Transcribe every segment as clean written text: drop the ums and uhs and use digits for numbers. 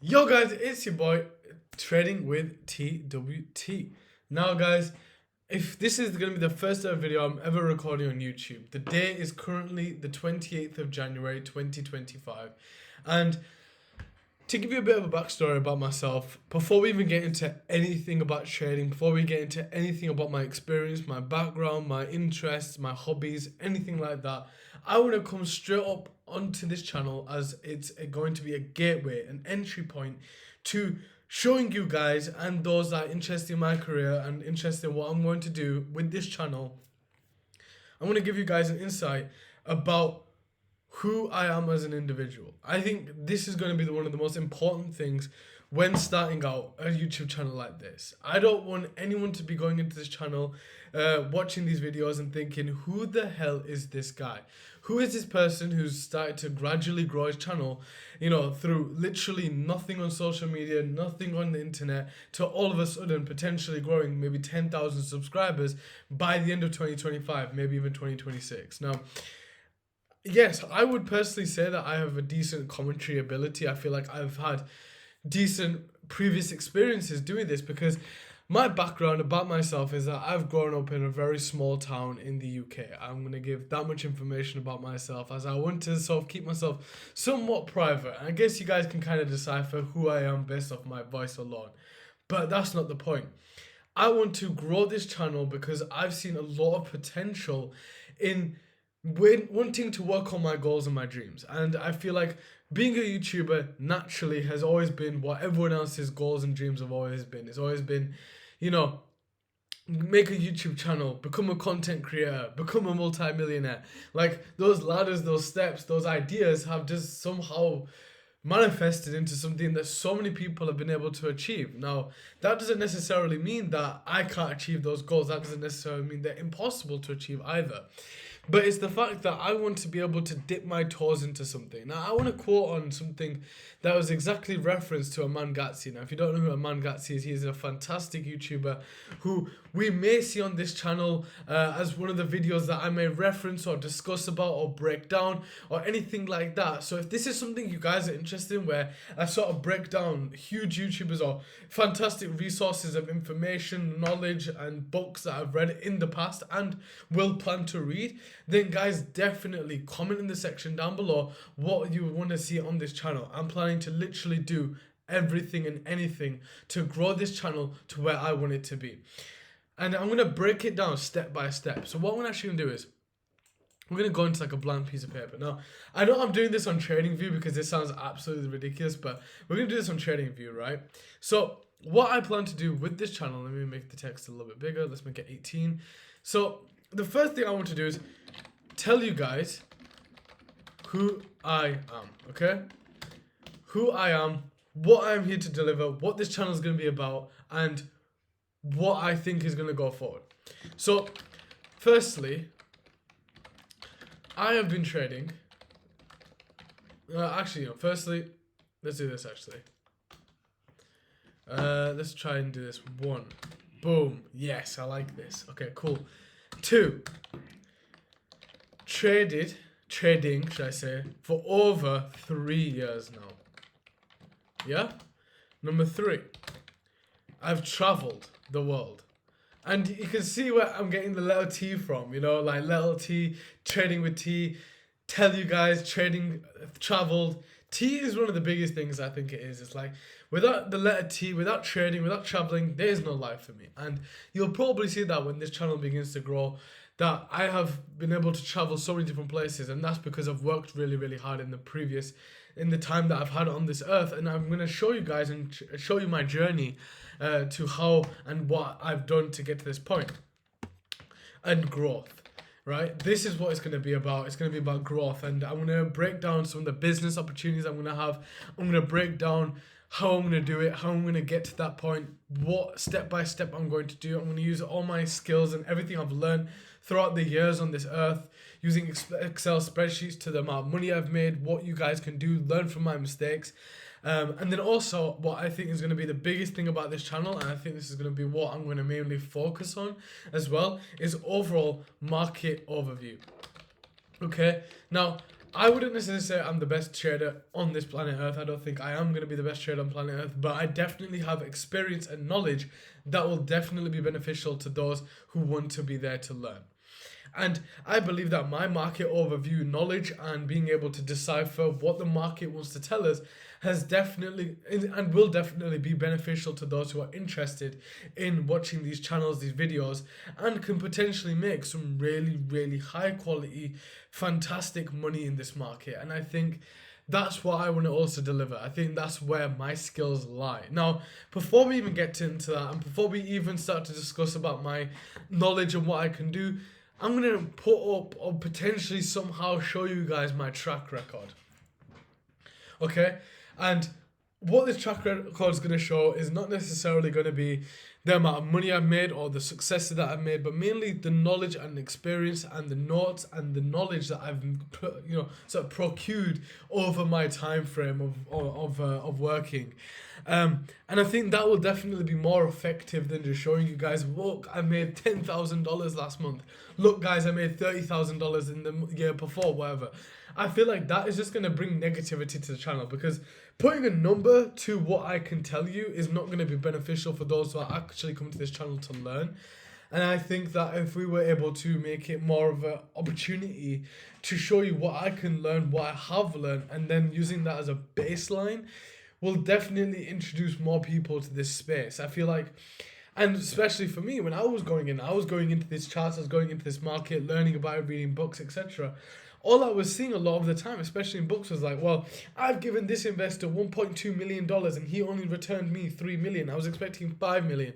Yo guys, it's your boy Trading with TWT. Now guys, if this is going to be the first ever video I'm ever recording on YouTube, the day is currently the 28th of January 2025. And to give you a bit of a backstory about myself, before we even get into anything about trading, before we get into anything about my experience, my background, my interests, my hobbies, anything like that, I want to come straight up onto this channel as it's going to be a gateway, an entry point to showing you guys and those that are interested in my career and interested in what I'm going to do with this channel. I'm going to give you guys an insight about who I am as an individual. I think this is going to be one of the most important things when starting out a YouTube channel like this. I don't want anyone to be going into this channel, watching these videos and thinking, who the hell is this guy? Who is this person who's started to gradually grow his channel, through literally nothing on social media, nothing on the internet, to all of a sudden potentially growing maybe 10,000 subscribers by the end of 2025, maybe even 2026. Now, yes, I would personally say that I have a decent commentary ability. I feel like I've had decent previous experiences doing this because my background about myself is that I've grown up in a very small town in the UK. I'm going to give that much information about myself as I want to sort of keep myself somewhat private. I guess you guys can kind of decipher who I am based off my voice alone. But that's not the point. I want to grow this channel because I've seen a lot of potential in wanting to work on my goals and my dreams. And I feel like being a YouTuber naturally has always been what everyone else's goals and dreams have always been. It's always been, make a YouTube channel, become a content creator, become a multi-millionaire. Like those ladders, those steps, those ideas have just somehow manifested into something that so many people have been able to achieve. Now, that doesn't necessarily mean that I can't achieve those goals. That doesn't necessarily mean they're impossible to achieve either. But it's the fact that I want to be able to dip my toes into something. Now, I want to quote on something that was exactly referenced to Aman Gatsi. Now, if you don't know who Aman Gatsi is, he is a fantastic YouTuber who we may see on this channel as one of the videos that I may reference or discuss about or break down or anything like that. So if this is something you guys are interested in, where I sort of break down huge YouTubers or fantastic resources of information, knowledge, and books that I've read in the past and will plan to read, then guys, definitely comment in the section down below what you want to see on this channel. I'm planning to literally do everything and anything to grow this channel to where I want it to be. And I'm going to break it down step by step. So what we're actually going to do is we're going to go into like a blank piece of paper. Now, I know I'm doing this on TradingView because this sounds absolutely ridiculous, but we're going to do this on TradingView, right? So what I plan to do with this channel, let me make the text a little bit bigger. Let's make it 18. So the first thing I want to do is tell you guys who I am, okay? Who I am, what I'm here to deliver, what this channel is going to be about, and what I think is going to go forward. So, firstly, I have been trading. Firstly, let's do this actually. Let's try and do this. 1. Boom. Yes, I like this. Okay, cool. 2. Trading, should I say, for over 3 years now. Yeah? Number 3. I've traveled the world. And you can see where I'm getting the letter T from, like letter T, trading with T, tell you guys, trading, traveled. T is one of the biggest things I think it is. It's like, without the letter T, without trading, without traveling, there is no life for me. And you'll probably see that when this channel begins to grow, that I have been able to travel so many different places, and that's because I've worked really, really hard in the time that I've had on this earth. And I'm going to show you guys and show you my journey to how and what I've done to get to this point. And growth, right? This is what it's going to be about. It's going to be about growth, and I'm going to break down some of the business opportunities I'm going to have. I'm going to break down how I'm going to do it, how I'm going to get to that point, what step by step I'm going to do. I'm going to use all my skills and everything I've learned throughout the years on this earth, using Excel spreadsheets to the amount of money I've made, what you guys can do, learn from my mistakes. And then also what I think is going to be the biggest thing about this channel, and I think this is going to be what I'm going to mainly focus on as well, is overall market overview. Okay, now I wouldn't necessarily say I'm the best trader on this planet Earth. I don't think I am going to be the best trader on planet Earth, but I definitely have experience and knowledge that will definitely be beneficial to those who want to be there to learn. And I believe that my market overview knowledge and being able to decipher what the market wants to tell us has definitely and will definitely be beneficial to those who are interested in watching these channels, these videos, and can potentially make some really, really high quality, fantastic money in this market. And I think that's what I want to also deliver. I think that's where my skills lie. Now, before we even get into that, and before we even start to discuss about my knowledge and what I can do, I'm going to put up or potentially somehow show you guys my track record. Okay? And what this track record is going to show is not necessarily going to be the amount of money I've made or the successes that I've made, but mainly the knowledge and experience and the notes and the knowledge that I've sort of procured over my time frame of working. And I think that will definitely be more effective than just showing you guys, look, I made $10,000 last month. Look, guys, I made $30,000 in the year before, whatever. I feel like that is just going to bring negativity to the channel, because putting a number to what I can tell you is not going to be beneficial for those who are actually coming to this channel to learn. And I think that if we were able to make it more of an opportunity to show you what I can learn, what I have learned, and then using that as a baseline, will definitely introduce more people to this space. I feel like, and especially for me, when I was going into this charts, I was going into this market, learning about it, reading books, etc. All I was seeing a lot of the time, especially in books, was like, well, I've given this investor $1.2 million and he only returned me $3 million. I was expecting $5 million.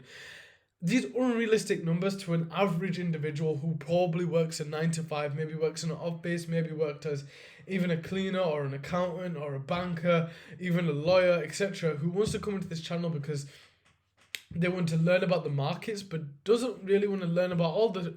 These unrealistic numbers to an average individual who probably works a 9 to 5, maybe works in an off base, maybe worked as even a cleaner or an accountant or a banker, even a lawyer, etc., who wants to come into this channel because they want to learn about the markets, but doesn't really want to learn about all the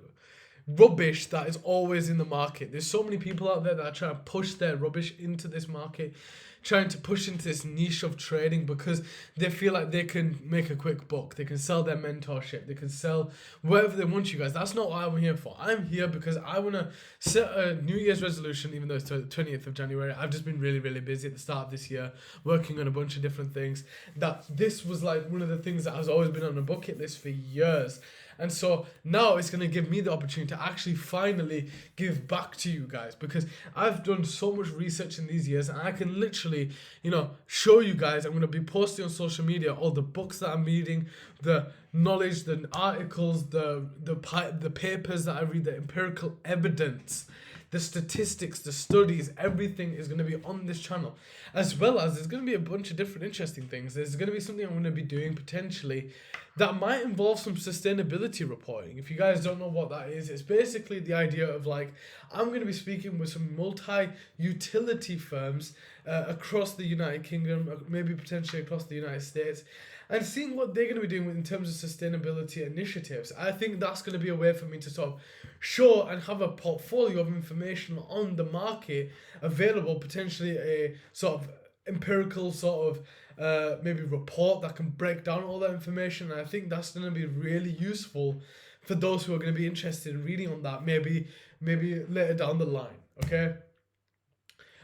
rubbish that is always in the market. There's so many people out there that are trying to push their rubbish into this market, trying to push into this niche of trading because they feel like they can make a quick buck. They can sell their mentorship. They can sell whatever they want you guys. That's not what I'm here for. I'm here because I want to set a New Year's resolution, even though it's the 20th of January. I've just been really, really busy at the start of this year, working on a bunch of different things. That this was like one of the things that has always been on a bucket list for years. And so now it's going to give me the opportunity to actually finally give back to you guys, because I've done so much research in these years and I can literally, show you guys. I'm going to be posting on social media all the books that I'm reading, the knowledge, the articles, the papers that I read, the empirical evidence, the statistics, the studies, everything is going to be on this channel. As well as there's going to be a bunch of different interesting things. There's going to be something I'm going to be doing potentially that might involve some sustainability reporting. If you guys don't know what that is, it's basically the idea of like, I'm going to be speaking with some multi-utility firms across the United Kingdom, maybe potentially across the United States, and seeing what they're going to be doing in terms of sustainability initiatives. I think that's going to be a way for me to sort of show and have a portfolio of information on the market available, potentially a sort of empirical sort of maybe report that can break down all that information. And I think that's going to be really useful for those who are going to be interested in reading on that maybe later down the line. Okay,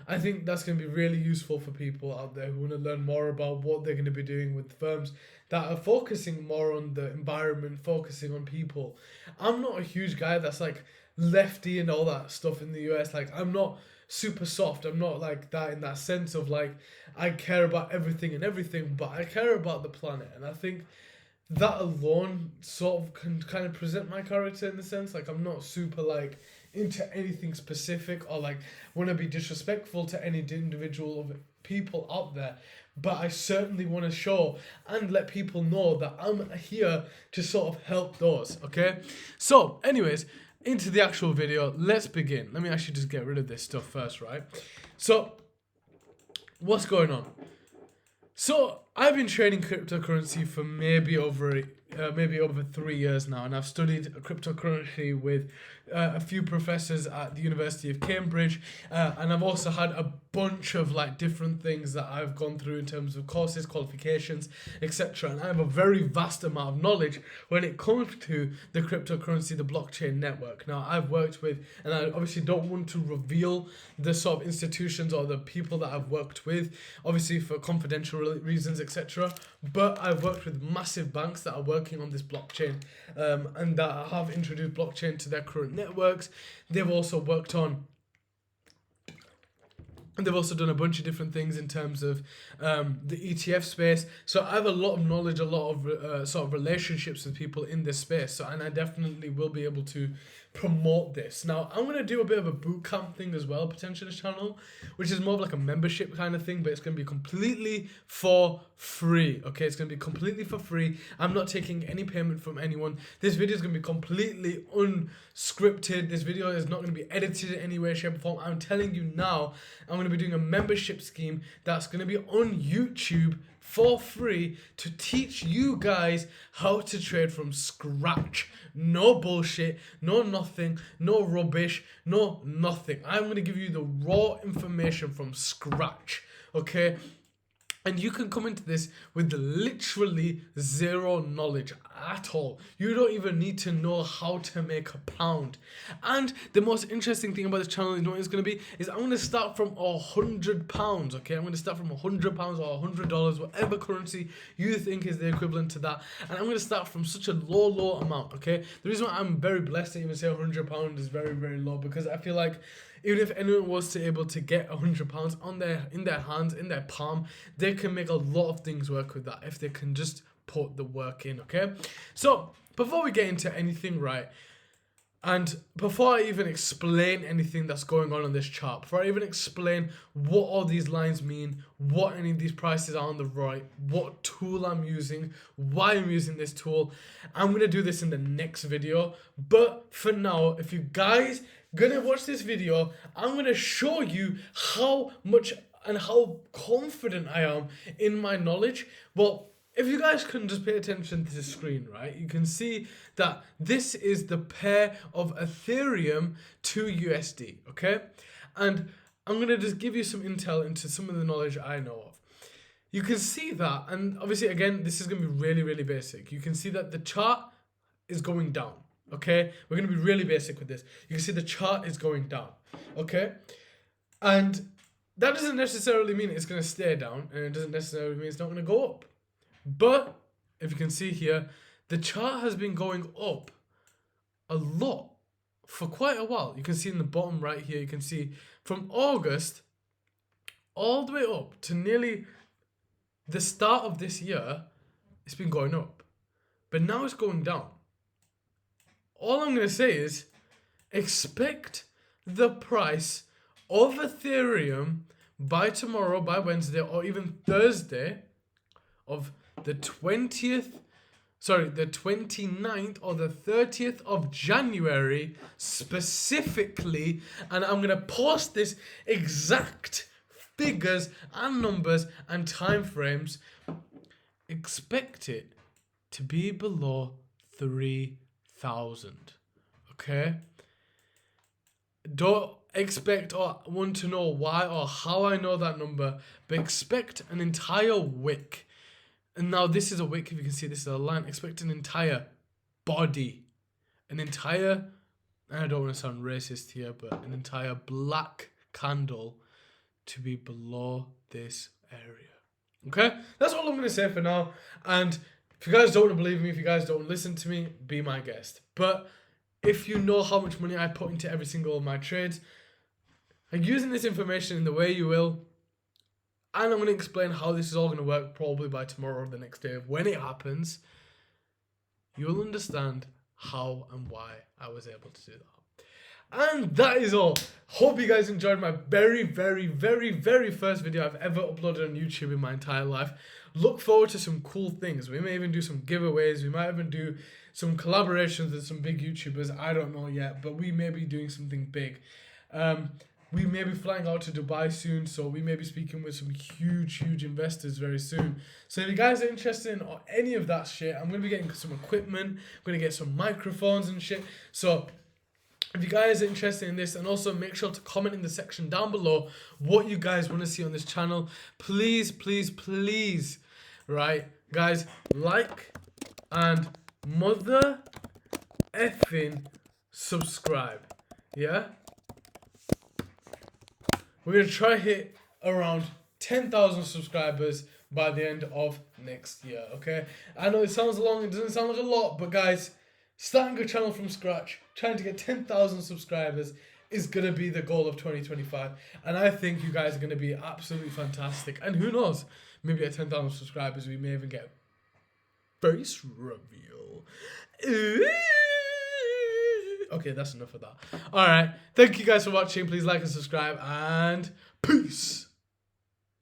I think that's going to be really useful for people out there who want to learn more about what they're going to be doing with firms that are focusing more on the environment, focusing on people. I'm not a huge guy that's like lefty and all that stuff in the US. Like, I'm not super soft. I'm not like that in that sense of like, I care about everything, but I care about the planet. And I think that alone sort of can kind of present my character in the sense, like, I'm not super like into anything specific or like want to be disrespectful to any individual of people out there, but I certainly want to show and let people know that I'm here to sort of help those. Okay, so anyways, into the actual video, let's begin. Let me actually just get rid of this stuff first, right? So what's going on? So I've been trading cryptocurrency for maybe over maybe over 3 years now, and I've studied cryptocurrency with a few professors at the University of Cambridge, and I've also had a bunch of like different things that I've gone through in terms of courses, qualifications, etc. And I have a very vast amount of knowledge when it comes to the cryptocurrency, the blockchain network. Now, I've worked with, and I obviously don't want to reveal the sort of institutions or the people that I've worked with, obviously for confidential reasons, etc. But I've worked with massive banks that are working on this blockchain, and that have introduced blockchain to their current networks. They've also worked on, and they've also done a bunch of different things in terms of the ETF space. So I have a lot of knowledge, a lot of sort of relationships with people in this space. So, and I definitely will be able to promote this. Now, I'm going to do a bit of a bootcamp thing as well, potentially on this channel, which is more of like a membership kind of thing, but it's going to be completely for free. Okay, it's going to be completely for free. I'm not taking any payment from anyone. This video is going to be completely unscripted. This video is not going to be edited in any way, shape, or form. I'm telling you now, I'm going to be doing a membership scheme that's going to be on YouTube for free to teach you guys how to trade from scratch. No bullshit, no nothing, no rubbish, no nothing. I'm going to give you the raw information from scratch, okay? And you can come into this with literally zero knowledge at all. You don't even need to know how to make a pound. And the most interesting thing about this channel, you know what it's going to be, is I'm going to start from £100, okay? I'm going to start from £100 or $100, whatever currency you think is the equivalent to that. And I'm going to start from such a low amount, okay? The reason why I'm very blessed to even say £100 is very, very low, because I feel like even if anyone was to able to get £100 on in their hands, in their palm, they can make a lot of things work with that if they can just put the work in, okay? So, before we get into anything, right, and before I even explain anything that's going on this chart, before I even explain what all these lines mean, what any of these prices are on the right, what tool I'm using, why I'm using this tool, I'm going to do this in the next video. But for now, if you guys gonna watch this video, I'm gonna show you how much and how confident I am in my knowledge. Well, if you guys can just pay attention to the screen, right, you can see that this is the pair of Ethereum to USD, okay? And I'm going to just give you some intel into some of the knowledge I know of. You can see that, and obviously, again, this is going to be really, really basic. You can see that the chart is going down, okay? We're going to be really basic with this. You can see the chart is going down, okay? And that doesn't necessarily mean it's going to stay down, and it doesn't necessarily mean it's not going to go up. But if you can see here, the chart has been going up a lot for quite a while. You can see in the bottom right here, you can see from August all the way up to nearly the start of this year, it's been going up. But now it's going down. All I'm going to say is expect the price of Ethereum by tomorrow, by Wednesday, or even Thursday of the 29th or the 30th of January specifically, and I'm going to post this exact figures and numbers and time frames. Expect it to be below 3,000, okay? Don't expect or want to know why or how I know that number, but expect an entire wick. And now this is a wick, if you can see, this is a line. Expect an entire body, an entire, I don't want to sound racist here, but an entire black candle to be below this area. Okay? That's all I'm going to say for now. And if you guys don't want to believe me, if you guys don't listen to me, be my guest. But if you know how much money I put into every single of my trades, and using this information in the way you will, and I'm going to explain how this is all going to work probably by tomorrow or the next day when it happens, you'll understand how and why I was able to do that. And that is all. Hope you guys enjoyed my very, very, very, very first video I've ever uploaded on YouTube in my entire life. Look forward to some cool things. We may even do some giveaways. We might even do some collaborations with some big YouTubers. I don't know yet, but we may be doing something big. we may be flying out to Dubai soon, so we may be speaking with some huge investors very soon. So if you guys are interested in any of that shit, I'm going to be getting some equipment, I'm going to get some microphones and shit. So if you guys are interested in this, and also make sure to comment in the section down below what you guys want to see on this channel. Please, right, guys, like and mother effing subscribe, yeah? We're going to try hit around 10,000 subscribers by the end of next year, okay? I know it sounds long, it doesn't sound like a lot, but guys, starting a channel from scratch, trying to get 10,000 subscribers is going to be the goal of 2025. And I think you guys are going to be absolutely fantastic. And who knows, maybe at 10,000 subscribers, we may even get face reveal. Okay, that's enough of that. Alright, thank you guys for watching. Please like and subscribe, and peace.